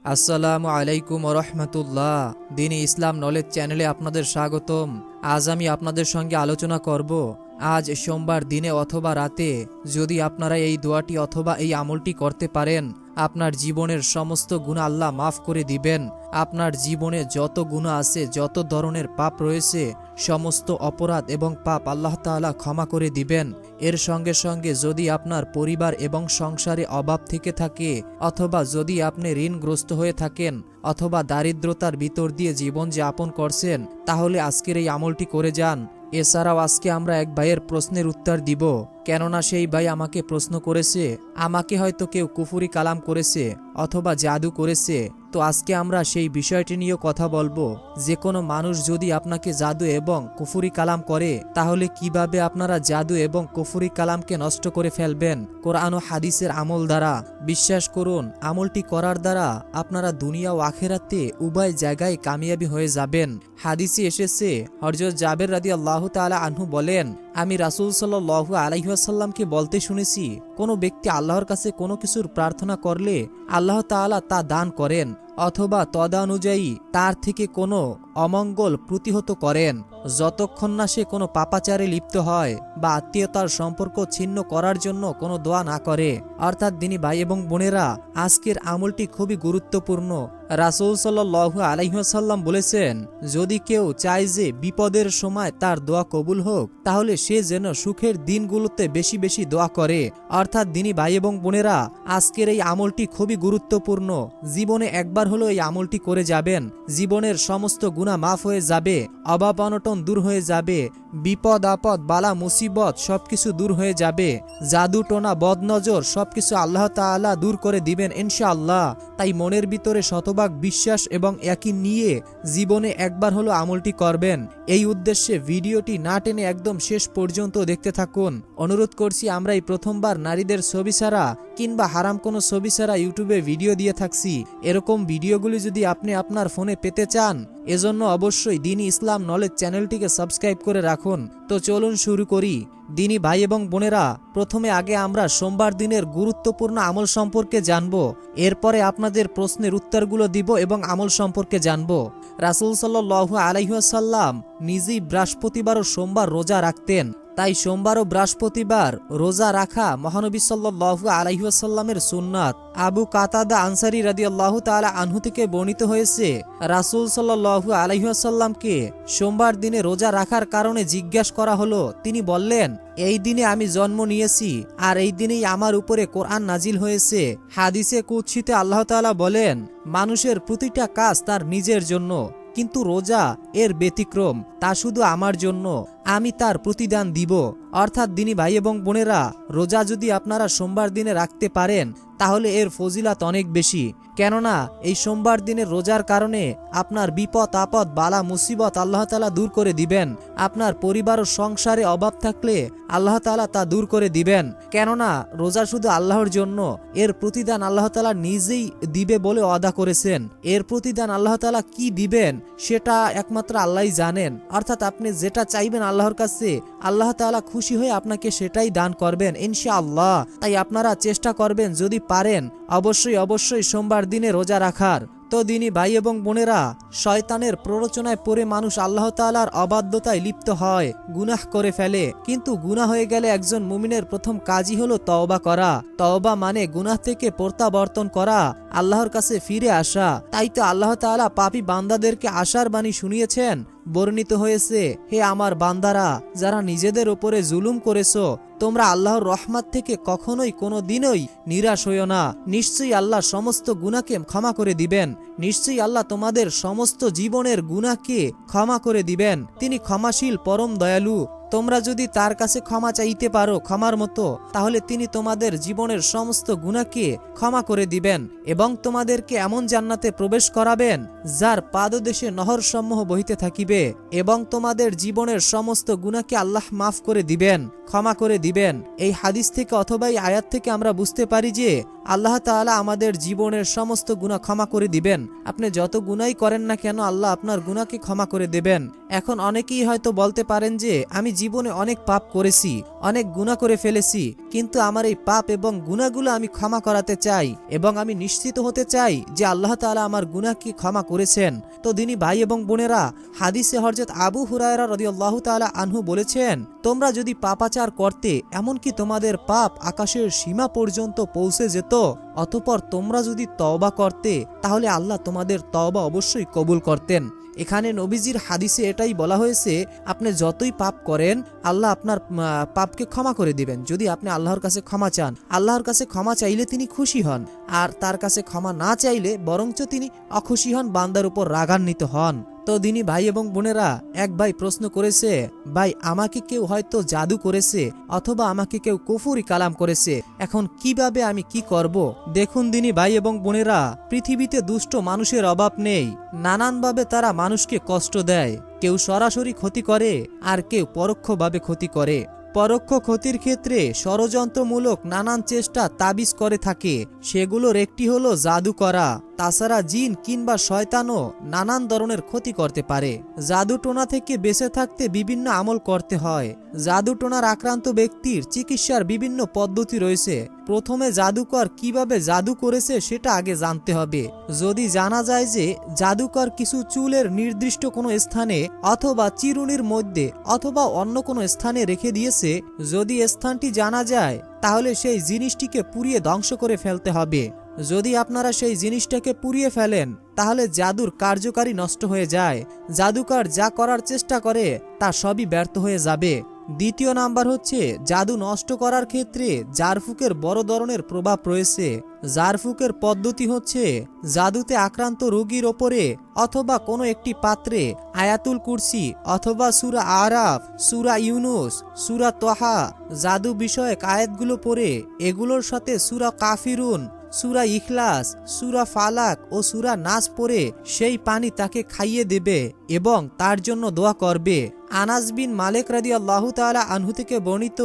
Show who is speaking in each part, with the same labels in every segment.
Speaker 1: আসসালামু আলাইকুম রহমতুল্লাহ। দিনী ইসলাম নলেজ চ্যানেলে আপনাদের স্বাগতম। আজ আমি আপনাদের সঙ্গে আলোচনা করব, আজ সোমবার দিনে অথবা রাতে যদি আপনারা এই দোয়াটি অথবা এই আমলটি করতে পারেন, আপনার জীবনের সমস্ত গুনাহ আল্লাহ মাফ করে দিবেন। আপনার জীবনে যত গুনাহ আছে, যত ধরনের পাপ রয়েছে, সমস্ত অপরাধ এবং পাপ আল্লাহ তাআলা ক্ষমা করে দিবেন। এর সঙ্গে সঙ্গে যদি আপনার পরিবার এবং সংসারে অভাব থেকে থাকে, অথবা যদি আপনি ঋণগ্রস্ত হয়ে থাকেন, অথবা দারিদ্রতার ভিতর দিয়ে জীবন যাপন করছেন, তাহলে আজকের এই আমলটি করে যান। এছাড়াও আজকে আমরা এক ভাইয়ের প্রশ্নের উত্তর দিব, কেননা সেই ভাই আমাকে প্রশ্ন করেছে, আমাকে হয়তো কেউ কুফরি কালাম করেছে অথবা জাদু করেছে। তো আজকে আমরা সেই বিষয়টি নিয়ে কথা বলবো, যে কোনো মানুষ যদি আপনাকে জাদু এবং কুফরি কালাম করে, তাহলে কিভাবে আপনারা জাদু এবং কুফরি কালামকে নষ্ট করে ফেলবেন কোরআন ও হাদিসের আমল দ্বারা। বিশ্বাস করুন, আমলটি করার দ্বারা আপনারা দুনিয়া ও আখিরাতে উভয় জায়গায় কামিয়াবি হয়ে যাবেন। হাদিসে এসেছে, হযরত জাবের রাদিয়াল্লাহু তাআলা আনহু বলেন, আমি রাসূল সাল্লাল্লাহু আলাইহি ওয়াসাল্লামকে বলতে শুনেছি, কোনো ব্যক্তি আল্লাহর কাছে কোনো কিছুর প্রার্থনা করলে আল্লাহ তাআলা তা দান করেন, অথবা তদানুযায়ী তার থেকে কোনো অমঙ্গল প্রতিহত করেন, যতক্ষণ না সে কোনো পাপাচারে লিপ্ত হয় বা আত্মীয়তার সম্পর্ক ছিন্ন করার জন্য কোনো দোয়া না করে। অর্থাৎ দিনী ভাই এবং বোনেরা, আজকের আমলটি খুবই গুরুত্বপূর্ণ। রাসূল সাল্লাল্লাহু আলাইহি ওয়াসাল্লাম বলেছেন, যদি কেউ চায় যে বিপদের সময় তার দোয়া কবুল হোক, তাহলে সে যেন সুখের দিনগুলোতে বেশি বেশি দোয়া করে। অর্থাৎ দিনী ভাই এবং বোনেরা, আজকের এই আমলটি খুবই গুরুত্বপূর্ণ। জীবনে একবার হলো এই আমলটি করে যাবেন, জীবনের সমস্ত গুনাহ মাফ হয়ে যাবে, অভাব অনটন দূর হয়ে যাবে, বিপদ আপদ বালা মুসিবত সবকিছু দূর হয়ে যাবে, জাদু টোনা বদনজর সবকিছু আল্লাহ তাআলা দূর করে দিবেন ইনশাআল্লাহ। তাই মনের ভিতরে শতভাগ বিশ্বাস এবং ইয়াকিন নিয়ে জীবনে একবার হলো আমলটি করবেন। এই উদ্দেশ্যে ভিডিওটি না টেনে একদম শেষ পর্যন্ত দেখতে থাকুন। অনুরোধ করছি, আমরা এই প্রথমবার নারীদের ছবি ছাড়া কিংবা হারাম কোনো ছবি ছাড়া ইউটিউবে ভিডিও দিয়ে থাকছি। এরকম ভিডিওগুলি যদি আপনি আপনার ফোনে পেতে চান, এজন্য অবশ্যই দিনী ইসলাম নলেজ চ্যানেলটিকে সাবস্ক্রাইব করে রাখুন। তো চলুন শুরু করি। দিনী ভাই এবং বোনেরা, প্রথমে আগে আমরা সোমবার দিনের গুরুত্বপূর্ণ আমল সম্পর্কে জানব, এরপরে আপনাদের প্রশ্নের উত্তরগুলো দিব এবং আমল সম্পর্কে জানব। রাসূল সাল্লাল্লাহু আলাইহি ওয়াসাল্লাম নিজেই বৃহস্পতিবার ও সোমবার রোজা রাখতেন। তাই সোমবার ও বৃহস্পতিবার রোজা রাখা মহানবী সাল্লাল্লাহু আলাইহি ওয়াসাল্লামের সুন্নাত। আবু কাতাদা আনসারী রাদিয়াল্লাহু তাআলা আনহু থেকে বর্ণিত হয়েছে, রাসূল সাল্লাল্লাহু আলাইহি ওয়াসাল্লামকে সোমবার দিনে রোজা রাখার কারণে জিজ্ঞাসা করা হলো। তিনি বললেন, এই দিনে আমি জন্ম নিয়েছি আর এই দিনেই আমার উপরে কোরআন নাজিল হয়েছে। হাদিসে কুদসিতে আল্লাহ তাআলা বলেন, মানুষের প্রতিটা কাজ তার নিজের জন্য, কিন্তু রোজা এর ব্যতিক্রম, তা শুধু আমার জন্য, আমি তার প্রতিদান দিব। অর্থাৎ দিনী ভাই এবং বোনেরা, রোজা যদি আপনারা সোমবার দিনে রাখতে পারেন, তাহলে এর ফজিলাত অনেক বেশি। কেননা এই সোমবার দিনের রোজার কারণে আপনার বিপদ আপদ বালা মুসিবত আল্লাহ তাআলা দূর করে দিবেন। আপনার পরিবার ও সংসারে অভাব থাকলে আল্লাহ তাআলা তা দূর করে দিবেন। কেননা রোজা শুধু আল্লাহর জন্য, এর প্রতিদান আল্লাহ তাআলা নিজেই দিবে বলে ওয়াদা করেছেন। এর প্রতিদান আল্লাহ তাআলা কি দিবেন সেটা একমাত্র আল্লাহই জানেন। অর্থাৎ আপনি যেটা চাইবেন আল্লাহর কাছে, আল্লাহ তাআলা খুশি হয়ে আপনাকে সেটাই দান করবেন ইনশাআল্লাহ। তাই আপনারা চেষ্টা করবেন, যদি পারেন অবশ্যই অবশ্যই সোমবার দিনে রোজা রাখার। তো দিনী ভাই এবং বোনেরা, শয়তানের প্ররোচনায় পড়ে মানুষ আল্লাহ তাআলার অবাধ্যতায় লিপ্ত হয়, গুনাহ করে ফেলে। কিন্তু গুনাহ হয়ে গেলে একজন মুমিনের প্রথম কাজই হলো তওবা করা। তওবা মানে গুনাহ থেকে প্রত্যাবর্তন করা, আল্লাহর কাছে ফিরে আসা। তাই তো আল্লাহ তাআলা পাপী বান্দাদেরকে আশার বাণী শুনিয়েছেন। বর্ণিত হয়েছে, হে আমার বান্দারা, যারা নিজেদের উপরে জুলুম করেছো, তোমরা আল্লাহর রহমত থেকে কখনোই কোনো দিনই নিরাশ হইও না। নিশ্চয়ই আল্লাহ সমস্ত গুনাহকে ক্ষমা করে দিবেন। নিশ্চয়ই আল্লাহ তোমাদের সমস্ত জীবনের গুনাহকে ক্ষমা করে দিবেন। তিনি ক্ষমাশীল পরম দয়ালু। তোমরা যদি তার কাছে ক্ষমা চাইতে পারো ক্ষমার মতো, তাহলে তিনি তোমাদের জীবনের সমস্ত গুনাহকে ক্ষমা করে দিবেন এবং তোমাদেরকে এমন জান্নাতে প্রবেশ করাবেন যার পাদদেশে নহর সমূহ বহিতে থাকিবে, এবং তোমাদের জীবনের সমস্ত গুনাহকে আল্লাহ মাফ করে দিবেন, ক্ষমা করে দিবেন। এই হাদিস থেকে অথবা এই আয়াত থেকে আমরা বুঝতে পারি যে আল্লাহ তাআলা আমাদের জীবনের সমস্ত গুনাহ ক্ষমা করে দিবেন। আপনি যত গুনাহই করেন না কেন, আল্লাহ আপনার গুনাহকে ক্ষমা করে দেবেন। এখন অনেকেই হয়তো বলতে পারেন যে আমি জীবনে অনেক পাপ করেছি, অনেক গুনাহ করে ফেলেছি, কিন্তু আমার এই পাপ এবং গুনাহগুলো আমি ক্ষমা করাতে চাই এবং আমি নিশ্চিত হতে চাই যে আল্লাহ তাআলা আমার গুনাহকে ক্ষমা করেছেন। তো দিনী ভাই এবং বোনেরা, হাদিসে হযরত আবু হুরায়রা রাদিয়াল্লাহু তাআলা আনহু বলেছেন, তোমরা যদি পাপাচার করতে, এমনকি তোমাদের পাপ আকাশের সীমা পর্যন্ত পৌঁছে যেত, অতঃপর তোমরা যদি তওবা করতে, তাহলে আল্লাহ তোমাদের তওবা অবশ্যই কবুল করতেন। এখানে নবীজির হাদিসে এটাই বলা হয়েছে, আপনি যতই পাপ করেন আল্লাহ আপনার পাপকে ক্ষমা করে দিবেন যদি আপনি আল্লাহর কাছে ক্ষমা চান। আল্লাহর কাছে ক্ষমা চাইলে তিনি খুশি হন, আর তার কাছে ক্ষমা না চাইলে বরঞ্চ তিনি অখুশি হন, বান্দার উপর রাগান্বিত হন। তো দিনী ভাই এবং বোনেরা, এক ভাই প্রশ্ন করেছে, ভাই আমাকে কেউ হয়তো জাদু করেছে অথবা আমাকে কেউ কুফরি কালাম করেছে, এখন কিভাবে আমি কি করব? দেখুন দিনী ভাই এবং বোনেরা, পৃথিবীতে দুষ্ট মানুষের অভাব নেই। নানানভাবে তারা মানুষকে কষ্ট দেয়, কেউ সরাসরি ক্ষতি করে আর কেউ পরোক্ষভাবে ক্ষতি করে। পরোক্ষ ক্ষতির ক্ষেত্রে ষড়যন্ত্রমূলক নানান চেষ্টা তাবিজ করে থাকে, সেগুলোর একটি হলো জাদু করা। তাছাড়া জিন কিংবা শয়তানও নানান ধরনের ক্ষতি করতে পারে। জাদুটোনা থেকে বেঁচে থাকতে বিভিন্ন আমল করতে হয়। জাদুটোনার আক্রান্ত ব্যক্তির চিকিৎসার বিভিন্ন পদ্ধতি রয়েছে। প্রথমে জাদুকর কিভাবে জাদু করেছে সেটা আগে জানতে হবে। যদি জানা যায় যে জাদুকর কিছু চুলের নির্দিষ্ট কোনো স্থানে অথবা চিরুনির মধ্যে অথবা অন্য কোনো স্থানে রেখে দিয়েছে, যদি স্থানটি জানা যায় তাহলে সেই জিনিসটিকে পুড়িয়ে ধ্বংস করে ফেলতে হবে। যদি আপনারা সেই জিনিসটাকে পুড়িয়ে ফেলেন তাহলে জাদুর কার্যকারী নষ্ট হয়ে যায়। জাদুকর যা করার চেষ্টা করে তা সবই ব্যর্থ হয়ে যাবে। দ্বিতীয় নাম্বার হচ্ছে, জাদু নষ্ট করার ক্ষেত্রে জারফুকের বড় ধরনের প্রভাব রয়েছে। জারফুকের পদ্ধতি হচ্ছে, জাদুতে আক্রান্ত রোগীর ওপরে অথবা কোনো একটি পাত্রে আয়াতুল কুরসি অথবা সূরা আরাফ, সূরা ইউনুস, সূরা তহা জাদু বিষয়ক আয়াতগুলো পড়ে, এগুলোর সাথে সূরা কাফিরুন, সূরা ইখলাস, সূরা ফালাক ও সূরা নাস পড়ে সেই পানি তাকে খাইয়ে দেবে এবং তার জন্য দোয়া করবে। আনাস বিন মালিক রাদিয়াল্লাহু তাআলা আনহু থেকে বর্ণিত,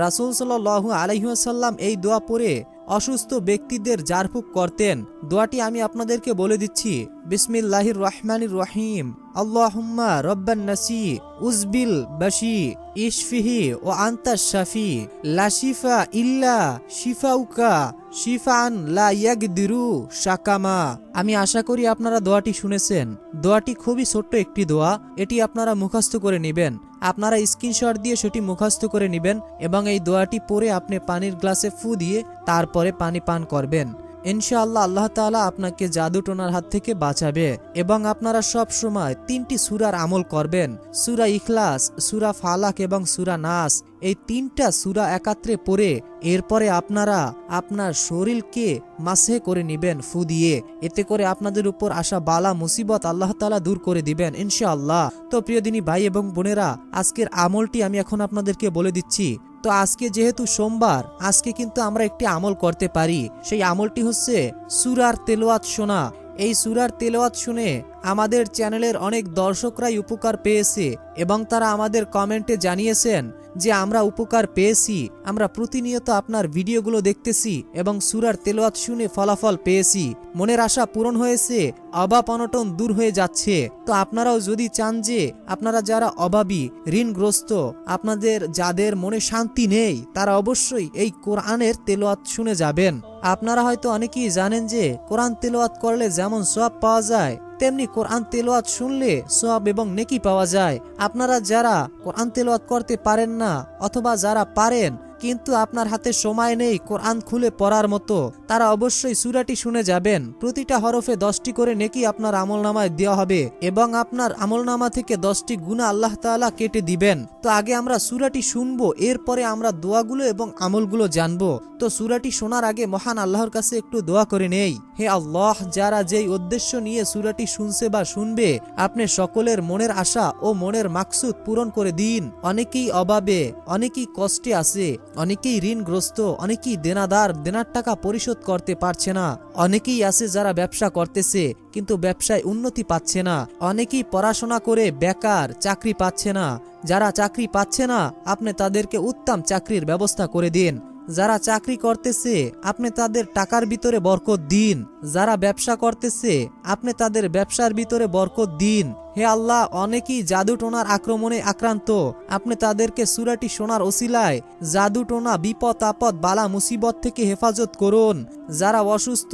Speaker 1: রাসূল সাল্লাল্লাহু আলাইহি ওয়াসাল্লাম এই দোয়া পড়ে অসুস্থ ব্যক্তিদের জারফুক করতেন। দোয়াটি আমি আপনাদেরকে বলে দিচ্ছি। বিসমিল্লাহির রহমানির রহিম। আল্লাহুম্মা রব্বান নাসি উজবিল বাশি ইশফিহি ও আনতাশ শাফি লা শিফা ইল্লা শিফাউকা শিফান লা ইয়াগদিরু শাকামা। আমি আশা করি আপনারা দোয়াটি শুনেছেন। দোয়াটি খুবই ছোট্ট একটি দোয়া, এটি আপনারা মুখস্থ করে নেবেন। আপনারা স্ক্রিনশট দিয়ে সেটি মুখস্থ করে নেবেন এবং এই দোয়াটি পরে আপনি পানির গ্লাসে ফু দিয়ে তারপরে পানি পান করবেন। ইনশাআল্লাহ আল্লাহ তাআলা আপনাকে জাদুটোনার হাত থেকে বাঁচাবে। এবং আপনারা সব সময় 3টি সূরার আমল করবেন, সূরা ইখলাস, সূরা ফালাক এবং সূরা নাস। এই 3টা সূরা একাত্রে পড়ে এরপরে আপনারা আপনার শরীরকে মাসহে করে নেবেন ফু দিয়ে। এতে করে আপনাদের উপর আসা বালা মুসিবত আল্লাহ তাআলা দূর করে দিবেন ইনশাআল্লাহ। তো প্রিয় দিনী ভাই এবং বোনেরা, আজকের আমলটি আমি এখন আপনাদেরকে বলে দিচ্ছি। তো আজকে যেহেতু সোমবার, আজকে কিন্তু আমরা একটি আমল করতে পারি। সেই আমলটি হচ্ছে সূরার তেলাওয়াত শোনা। এই সূরার তেলাওয়াত শুনে আমাদের চ্যানেলের অনেক দর্শকরাই উপকার পেয়েছে এবং তারা আমাদের কমেন্টে জানিয়েছেন যে আমরা উপকার পেয়েছি, আমরা প্রতিনিয়ত আপনার ভিডিওগুলো দেখতেছি এবং সূরার তেলাওয়াত শুনে ফলাফল পেয়েছি, মনের আশা পূরণ হয়েছে, অভাব অনটন দূর হয়ে যাচ্ছে। তো আপনারাও যদি চান যে আপনারা যারা অভাবী, ঋণগ্রস্ত, আপনাদের যাদের মনে শান্তি নেই, তারা অবশ্যই এই কোরআনের তেলাওয়াত শুনে যাবেন। আপনারা হয়তো অনেকেই জানেন যে কোরআন তেলাওয়াত করলে যেমন সওয়াব পাওয়া যায়, তেমনি কোরআন তেলাওয়াত শুনলে সওয়াব এবং নেকি পাওয়া যায়। আপনারা যারা কোরআন তেলাওয়াত করতে পারেন না অথবা যারা পারেন কিন্তু আপনার হাতে সময় নেই কোরআন খুলে পড়ার মতো, তারা অবশ্যই সূরাটি শুনে যাবেন। প্রতিটা হরফে 10টি করে নেকি আপনার আমলনামায় দেওয়া হবে এবং আপনার আমলনামা থেকে 10টি গুনাহ আল্লাহ তাআলা কেটে দিবেন। তো আগে আমরা সূরাটি শুনবো, এরপরে আমরা দোয়াগুলো এবং আমলগুলো জানবো। তো সূরাটি শোনার আগে মহান আল্লাহর কাছে একটু দোয়া করে নেই। হে আল্লাহ, যারা যেই উদ্দেশ্য নিয়ে সূরাটি শুনছে বা শুনবে, আপনি সকলের মনের আশা ও মনের মাকসুদ পূরণ করে দিন। অনেকেই অভাবে, অনেকেই কষ্টে আছে, অনেকেই ঋণগ্রস্ত, অনেকেই দেনাদার, দেনার টাকা পরিশোধ করতে পারছে না। অনেকেই আছে যারা ব্যবসা করতেছে কিন্তু ব্যবসায় উন্নতি পাচ্ছে না। অনেকেই পড়াশোনা করে বেকার, চাকরি পাচ্ছে না। যারা চাকরি পাচ্ছে না, আপনি তাদেরকে উত্তম চাকরির ব্যবস্থা করে দিন। যারা চাকরি করতেছে, আপনি তাদের টাকার ভিতরে বরকত দিন। যারা ব্যবসা করতেছে, আপনি তাদের ব্যবসার ভিতরে বরকত দিন। হে আল্লাহ, অনেকেই জাদু টোনার আক্রমণে আক্রান্ত। আপনি তাদেরকে সূরাটি শোনার ওসিলায় জাদু টোনা, বিপদ আপদ, বালা মুসিবত থেকে হেফাজত করুন। যারা অসুস্থ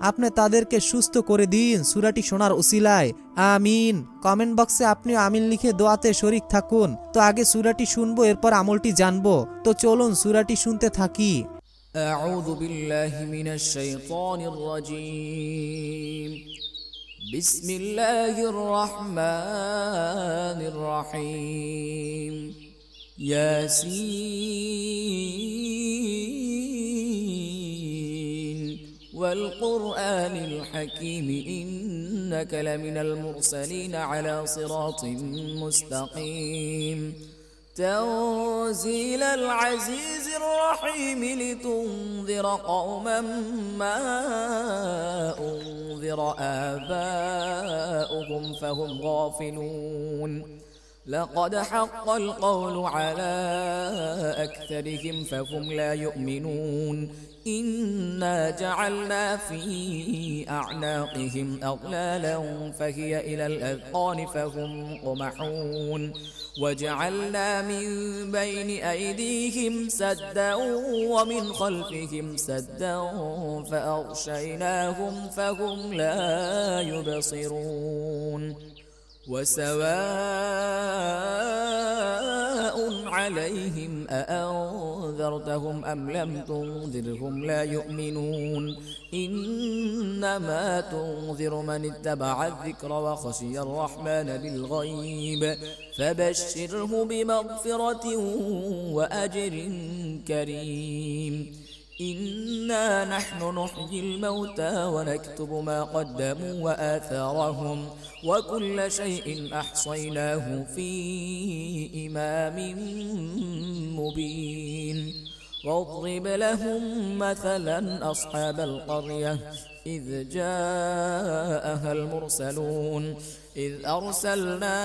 Speaker 1: আপনি তাদেরকে সুস্থ করে দিন সূরাটি শোনার ওসিলায়, আমিন। কমেন্ট বক্সে আপনি আমিন লিখে দোয়াতে শরীক থাকুন। তো আগে সূরাটি শুনবো, এরপর আমলটি জানবো। তো চলুন সূরাটি শুনতে থাকি।
Speaker 2: أعوذ بالله من الشيطان الرجيم. بسم الله الرحمن الرحيم. ياسين والقرآن الحكيم إنك لمن المرسلين على صراط مستقيم. تنزيل العزيز الرحيم لتنذر قوما ما أنذر آباؤهم فهم غافلون. لقد حق القول على أكثرهم فهم لا يؤمنون. إنا جعلنا في أعناقهم أغلالا فهي إلى الأذقان فهم مقمحون. وجعلنا من بين أيديهم سدا ومن خلفهم سدا فأغشيناهم فهم لا يبصرون. وسواء عليهم أأنذرتهم أم لم تنذرهم لا يؤمنون. إنما تنذر من اتبع الذكر وخشي الرحمن بالغيب فبشره بمغفرة وأجر كريم. إنا نحن نحيي الموتى ونكتب ما قدموا وآثارهم وكل شيء أحصيناه في إمام مبين. واضرب لهم مثلا أصحاب القرية إذ جاءها المرسلون إذ أرسلنا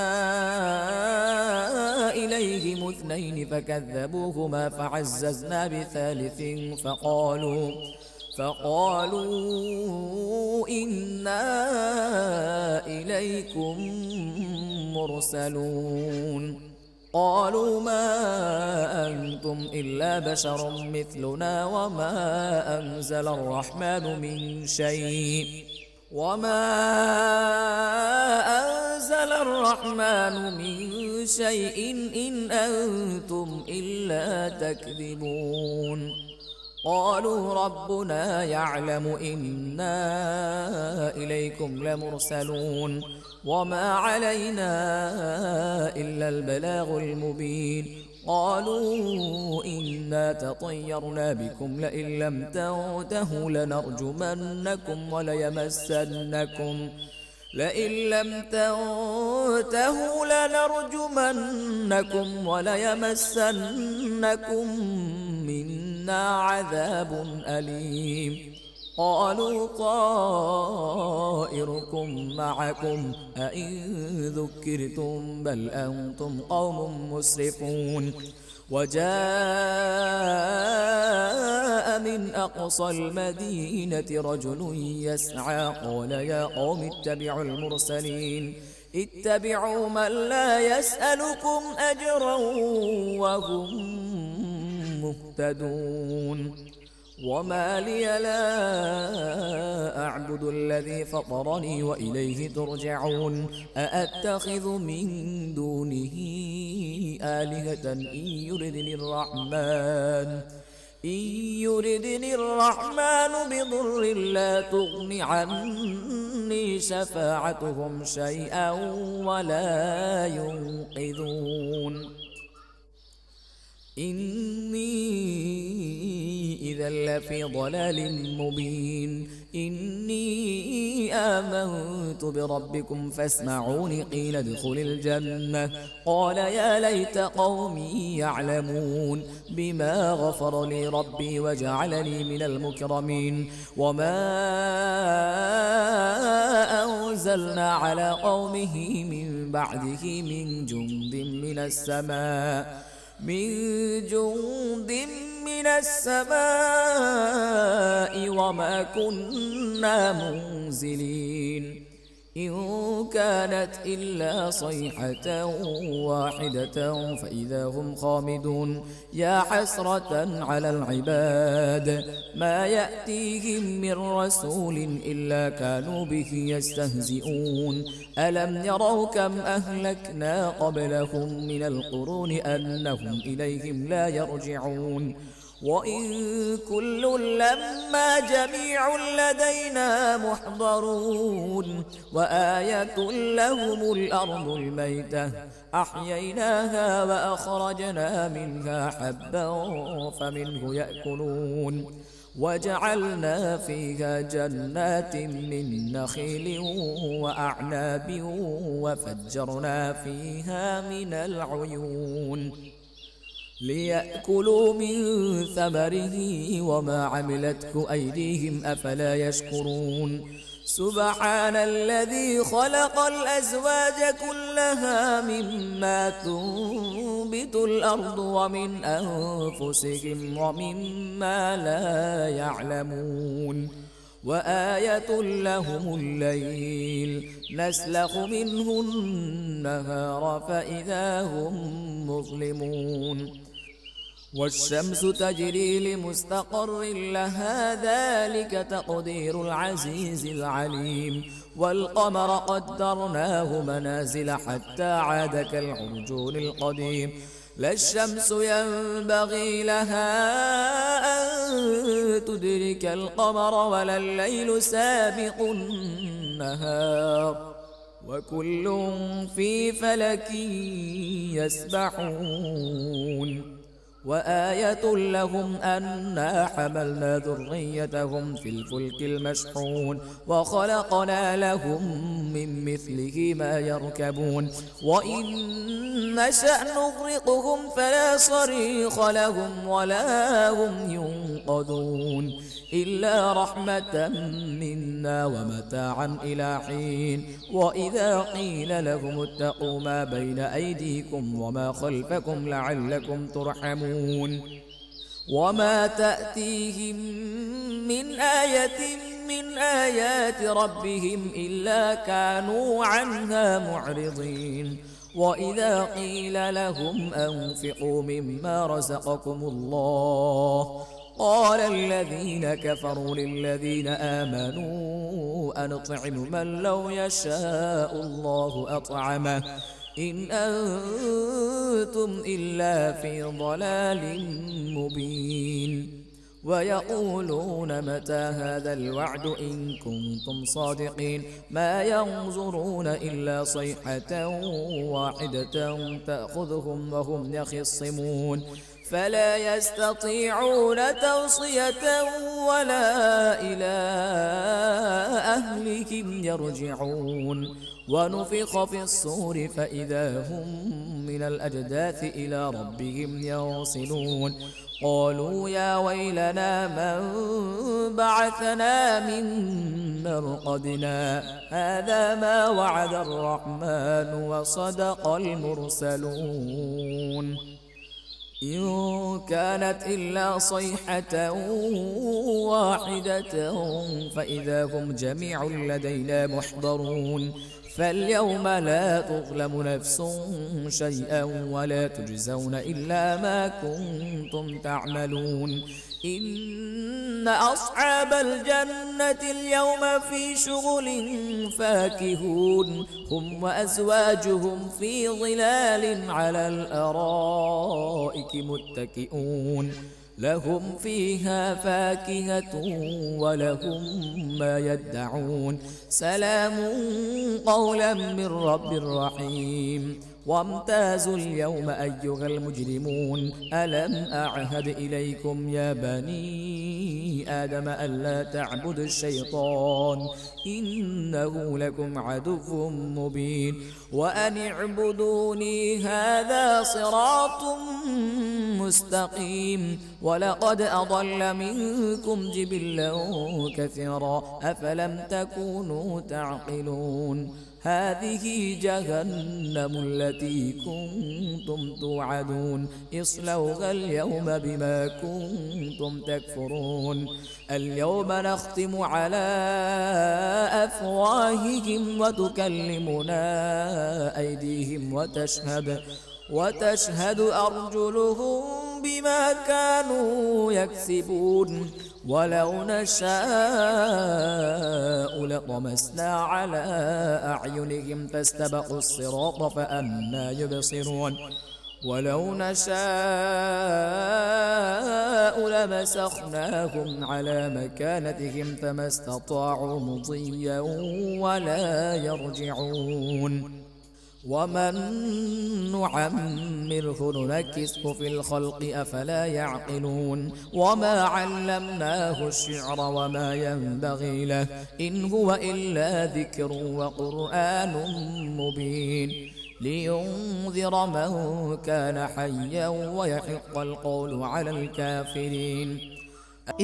Speaker 2: إليهم اثنين فكذبوهما فعززنا بثالث فقالوا إنا إليكم مرسلون. قالوا ما أنتم إلا بشر مثلنا وما أنزل الرحمن من شيء إن أنتم إلا تكذبون. قالوا ربنا يعلم إنا إليكم لمرسلون وما علينا إلا البلاغ المبين. قالوا إنا تطيرنا بكم لئن لم تنتهوا لنرجمنكم وليمسنكم منا عذاب أليم. قالوا طائركم معكم أئن ذكرتم بل أنتم قوم مسرفون. وجاء من أقصى المدينة رجل يسعى قال يا قوم اتبعوا المرسلين اتبعوا من لا يسألكم أجرا وهم مهتدون. وما لي لا أعبد الذي فطرني وإليه ترجعون. أأتخذ من دونه آلهة إن يردني الرحمن بضر لا تغن عني شفاعتهم شيئا ولا ينقذون. إني إذا لفي ضلال مبين. إني آمنت بربكم فاسمعون قيل ادخل الجنة قال يا ليت قومي يعلمون بما غفر لي ربي وجعلني من المكرمين. وما أنزلنا على قومه من بعده من جند من السماء وما كنا منزلين. إن كانت إلا صيحة واحدة فإذا هم خامدون يا حسرة على العباد ما يأتيهم من رسول إلا كانوا به يستهزئون ألم يروا كم أهلكنا قبلهم من القرون أنهم إليهم لا يرجعون وإن كل لما جميع لدينا محضرون وآية لهم الأرض الميتة أحييناها وأخرجنا منها حبا فمنه يأكلون وجعلنا فيها جنات من نخيل وأعناب وفجرنا فيها من العيون ليأكلوا من ثمره وما عملته أيديهم أفلا يشكرون سبحان الذي خلق الأزواج كلها مما تنبت الأرض ومن أنفسهم ومما لا يعلمون وآية لهم الليل نسلخ منه النهار فإذا هم مظلمون والشمس تجري لمستقر لها ذلك تقدير العزيز العليم والقمر قدرناه منازل حتى عاد كالعرجون القديم لا الشمس ينبغي لها أن تدرك القمر ولا الليل سابق النهار وكل في فلك يسبحون وآية لهم أنا حملنا ذريتهم في الفلك المشحون وخلقنا لهم من مثله ما يركبون وإن نشأ نغرقهم فلا صريخ لهم ولا هم ينقذون إلا رحمة منا ومتاعا إلى حين وإذا قيل لهم اتقوا ما بين أيديكم وما خلفكم لعلكم ترحمون وما تأتيهم من آية من آيات ربهم إلا كانوا عنها معرضين وإذا قيل لهم أنفقوا مما رزقكم الله قال الذين كفروا للذين آمنوا أنطعم من لو يشاء الله أطعمه إن أنتم إلا في ضلال مبين ويقولون متى هذا الوعد إن كنتم صادقين ما ينظرون إلا صيحة واحدة تأخذهم وهم يخصمون فلا يستطيعون توصية ولا إلى أهلهم يرجعون ونفخ في الصور فإذا هم من الأجداث إلى ربهم ينصلون قالوا يا ويلنا من بعثنا من مرقدنا هذا ما وعد الرحمن وصدق المرسلون إن كانت إلا صيحة واحدة فإذا هم جميع لدينا محضرون فاليوم لا تظلم نفس شيئا ولا تجزون إلا ما كنتم تعملون إن أصحاب الجنة اليوم في شغل فاكهون هم وأزواجهم في ظلال على الأرائك متكئون لهم فيها فاكهة ولهم ما يدعون سلام قولا من رب رحيم وامتازوا اليوم أيها المجرمون ألم أعهد إليكم يا بني آدم ألا تعبدوا الشيطان إنه لكم عدو مبين وأن اعبدوني هذا صراط مستقيم ولقد أضل منكم جبلا كثيرا أفلم تكونوا تعقلون هذه جهنم التي كنتم توعدون اصلوها اليوم بما كنتم تكفرون اليوم نختم على أفواههم وتكلمنا أيديهم وتشهد أرجلهم بما كانوا يكسبون ولو نشاء لطمسنا على أعينهم فاستبقوا الصراط فأنى يبصرون ولو نشاء لمسخناهم على مكانتهم فما استطاعوا مضيا ولا يرجعون ومن نعمره ننكسه في الخلق أفلا يعقلون وما علمناه الشعر وما ينبغي له إن هو إلا ذكر وقرآن مبين لينذر من كان حيا ويحق القول على الكافرين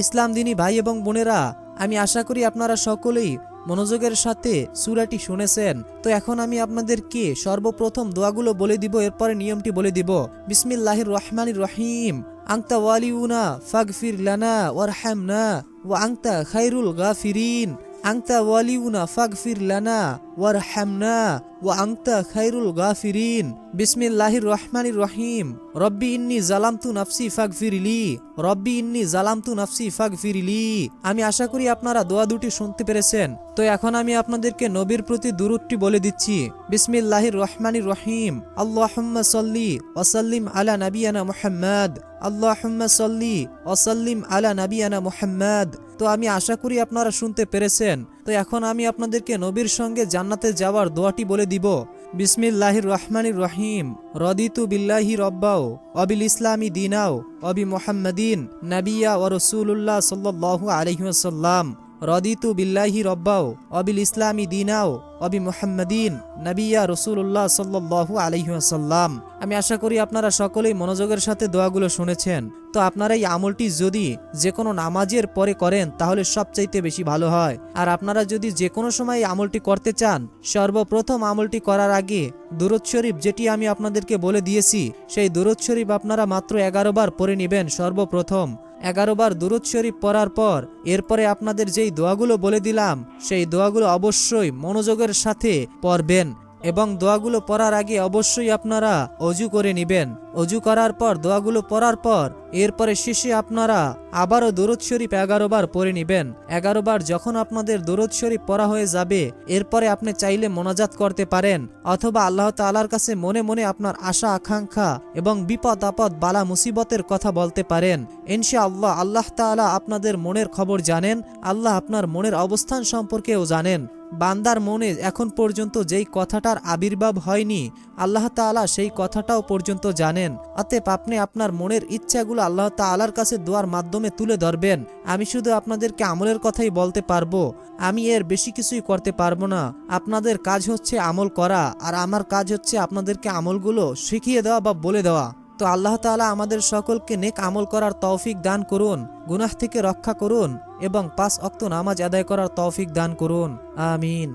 Speaker 1: ইসলাম দিনী ভাই এবং বোনেরা, আমি আশা করি আপনারা সকলেই মনোযোগের সাথে সূরাটি শুনেছেন। তো এখন আমি আপনাদেরকে সর্বপ্রথম দোয়াগুলো বলে দিব, এরপরে নিয়মটি বলে দিব। বিসমিল্লাহির রহমানির রহিম। আনতা ওয়ালিউনা ফাগফির লানা ওয়ারহামনা ওয়া আনতা খায়রুল গাফিরিন। আনতা ওয়ালিউনা ফাগফির লানা ওয়ারহামনা ওয়া আনতা খায়রুল গাফিরিন। বিসমিল্লাহির রহমানির রহিম। রব্বি ইন্নী জালামতু নাফসি ফাগফিরলি। রব্বি ইন্নী জালামতু নাফসি ফাগফিরলি। আমি আশা করি আপনারা দোয়া দুটি শুনতে পেরেছেন। তো এখন আমি আপনাদেরকে নবীর প্রতি দুরূদটি বলে দিচ্ছি। বিসমিল্লাহির রহমানির রহিম। আল্লাহুম্মা সাল্লি ওয়া সাল্লিম আলা নাবিয়ানা মুহাম্মদ। আল্লাহুম্মা সাল্লি ওয়া সাল্লিম আলা নাবিয়ানা মুহাম্মদ। তো আমি আশা করি আপনারা শুনতে পেরেছেন। তো এখন আমি আপনাদেরকে নবীর সঙ্গে জান্নাতে যাওয়ার দোয়াটি বলে দিব। বিসমিল্লাহির রহমানির রহিম। রদিতু বিল্লাহি রব্বাও অবিল ইসলামি দিনাও অবি মুহাম্মাদিন নাবিয়া ওয়া রাসূলুল্লাহ সাল্লাল্লাহু আলাইহি ওয়াসাল্লাম। রদিতু বিল্লাহি রব্বাও অবিল ইসলামি দিনাও অবি মুহাম্মাদিন নাবিয়া রাসূলুল্লাহ সাল্লাল্লাহু আলাইহি ওয়াসাল্লাম। আমি আশা করি আপনারা সকলেই মনোযোগের সাথে দোয়াগুলো শুনেছেন। তো আপনারা এই আমলটি যদি যে কোনো নামাজের পরে করেন তাহলে সবচাইতে বেশি ভালো হয়। আর আপনারা যদি যে কোনো সময় এই আমলটি করতে চান, সর্বপ্রথম আমলটি করার আগে দুরূদ শরীফ যেটি আমি আপনাদেরকে বলে দিয়েছি, সেই দুরূদ শরীফ আপনারা মাত্র 11 বার পড়ে নেবেন। সর্বপ্রথম 11 বার দুরূদ শরীফ পড়ার পর এরপরে আপনাদের যেই দোয়াগুলো বলে দিলাম সেই দোয়াগুলো অবশ্যই মনোযোগের সাথে পড়বেন এবং দোয়াগুলো পড়ার আগে অবশ্যই আপনারা অজু করে নেবেন। অজু করার পর দোয়াগুলো পড়ার পর এরপরে শেষে আপনারা আবারও দুরূদ শরীফ 11 বার পড়ে নেবেন। 11 বার যখন আপনাদের দুরূদ শরীফ পড়া হয়ে যাবে এরপরে আপনি চাইলে মোনাজাত করতে পারেন অথবা আল্লাহ তাআলার কাছে মনে মনে আপনার আশা আকাঙ্ক্ষা এবং বিপদ আপদ বালা মুসিবতের কথা বলতে পারেন। ইনশাআল্লাহ আল্লাহ তাআলা আপনাদের মনের খবর জানেন। আল্লাহ আপনার মনের অবস্থান সম্পর্কেও জানেন। বান্দার মনে এখন পর্যন্ত যেই কথাটার আবির্ভাব হয়নি আল্লাহ তাআলা সেই কথাটাও পর্যন্ত জানেন। অতএব আপনি আপনার মনের ইচ্ছাগুলো আল্লাহ তাআলার কাছে দোয়ার মাধ্যমে তুলে ধরবেন। আমি শুধু আপনাদেরকে আমলের কথাই বলতে পারবো, আমি এর বেশি কিছুই করতে পারবো না। আপনাদের কাজ হচ্ছে আমল করা আর আমার কাজ হচ্ছে আপনাদেরকে আমলগুলো শিখিয়ে দেওয়া বা বলে দেওয়া। তো আল্লাহ তাআলা আমাদের সকলকে নেক আমল করার তৌফিক দান করুন, গুনাহ থেকে রক্ষা করুন এবং 5 ওয়াক্ত নামাজ আদায় করার তৌফিক দান করুন। আমিন।